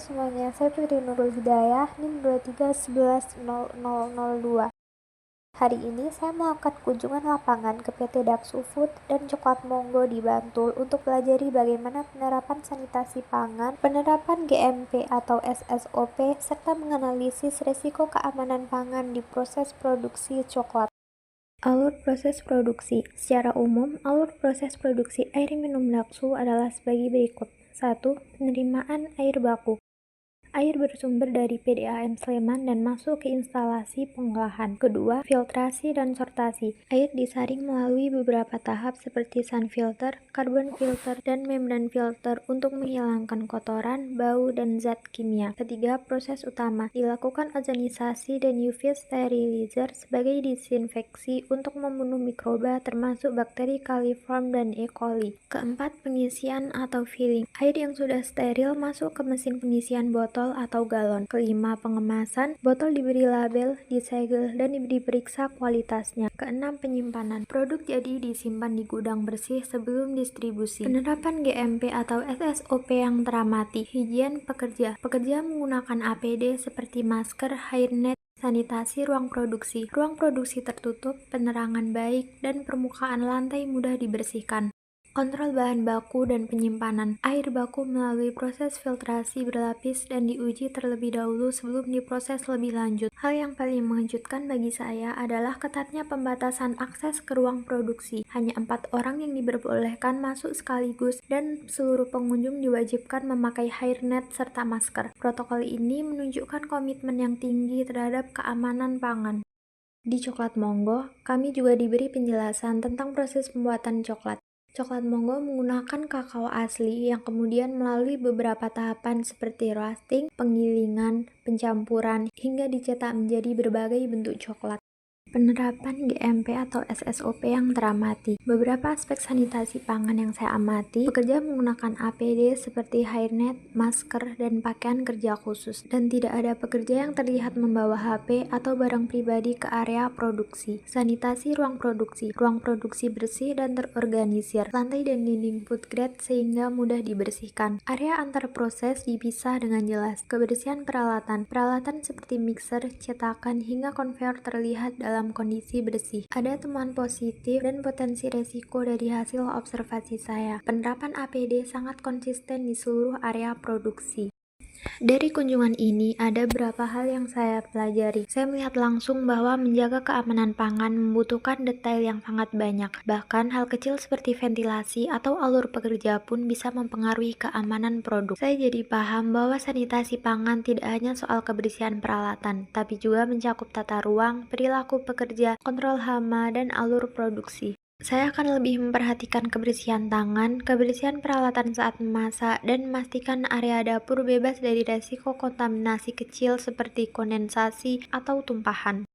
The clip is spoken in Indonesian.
semuanya, saya Putri Nurul Hidayah, NIM 23111002. Hari ini saya melakukan kunjungan lapangan ke PT Daksu Food dan Coklat Monggo di Bantul untuk pelajari bagaimana penerapan sanitasi pangan, penerapan GMP atau SSOP, serta menganalisis risiko keamanan pangan di proses produksi coklat. Alur proses produksi. Secara umum, alur proses produksi air minum Daksu adalah sebagai berikut. 1. Penerimaan air baku. Air bersumber dari PDAM Sleman dan masuk ke instalasi pengolahan. Kedua, filtrasi dan sortasi. Air disaring melalui beberapa tahap seperti sun filter, carbon filter, dan membran filter untuk menghilangkan kotoran, bau, dan zat kimia. Ketiga, proses utama. Dilakukan ozonisasi dan UV sterilizer sebagai disinfeksi untuk membunuh mikroba termasuk bakteri coliform dan E. coli. Keempat, pengisian atau filling. Air yang sudah steril masuk ke mesin pengisian botol atau galon. Kelima, pengemasan. Botol diberi label, disegel, dan diperiksa kualitasnya. Keenam, penyimpanan. Produk jadi disimpan di gudang bersih sebelum distribusi. Penerapan GMP atau SSOP yang teramati. Higien pekerja. Pekerja menggunakan APD seperti masker, hairnet, sanitasi ruang produksi tertutup, penerangan baik, dan permukaan lantai mudah dibersihkan. Kontrol bahan baku dan penyimpanan. Air baku melalui proses filtrasi berlapis dan diuji terlebih dahulu sebelum diproses lebih lanjut. Hal yang paling mengejutkan bagi saya adalah ketatnya pembatasan akses ke ruang produksi. Hanya 4 orang yang diperbolehkan masuk sekaligus dan seluruh pengunjung diwajibkan memakai hairnet serta masker. Protokol ini menunjukkan komitmen yang tinggi terhadap keamanan pangan. Di Coklat Monggo, kami juga diberi penjelasan tentang proses pembuatan coklat. Coklat Monggo menggunakan kakao asli yang kemudian melalui beberapa tahapan seperti roasting, penggilingan, pencampuran, hingga dicetak menjadi berbagai bentuk coklat. Penerapan GMP atau SSOP yang teramati. Beberapa aspek sanitasi pangan yang saya amati, pekerja menggunakan APD seperti hairnet, masker, dan pakaian kerja khusus, dan tidak ada pekerja yang terlihat membawa HP atau barang pribadi ke area produksi. Sanitasi ruang produksi bersih dan terorganisir, lantai dan dinding food grade sehingga mudah dibersihkan. Area antar proses dipisah dengan jelas. Kebersihan peralatan seperti mixer, cetakan, hingga konveyor terlihat dalam kondisi bersih. Ada temuan positif dan potensi resiko dari hasil observasi saya. Penerapan APD sangat konsisten di seluruh area produksi. Dari kunjungan ini, ada beberapa hal yang saya pelajari. Saya melihat langsung bahwa menjaga keamanan pangan membutuhkan detail yang sangat banyak. Bahkan hal kecil seperti ventilasi atau alur pekerja pun bisa mempengaruhi keamanan produk. Saya jadi paham bahwa sanitasi pangan tidak hanya soal kebersihan peralatan, tapi juga mencakup tata ruang, perilaku pekerja, kontrol hama, dan alur produksi. Saya akan lebih memperhatikan kebersihan tangan, kebersihan peralatan saat memasak, dan memastikan area dapur bebas dari resiko kontaminasi kecil seperti kondensasi atau tumpahan.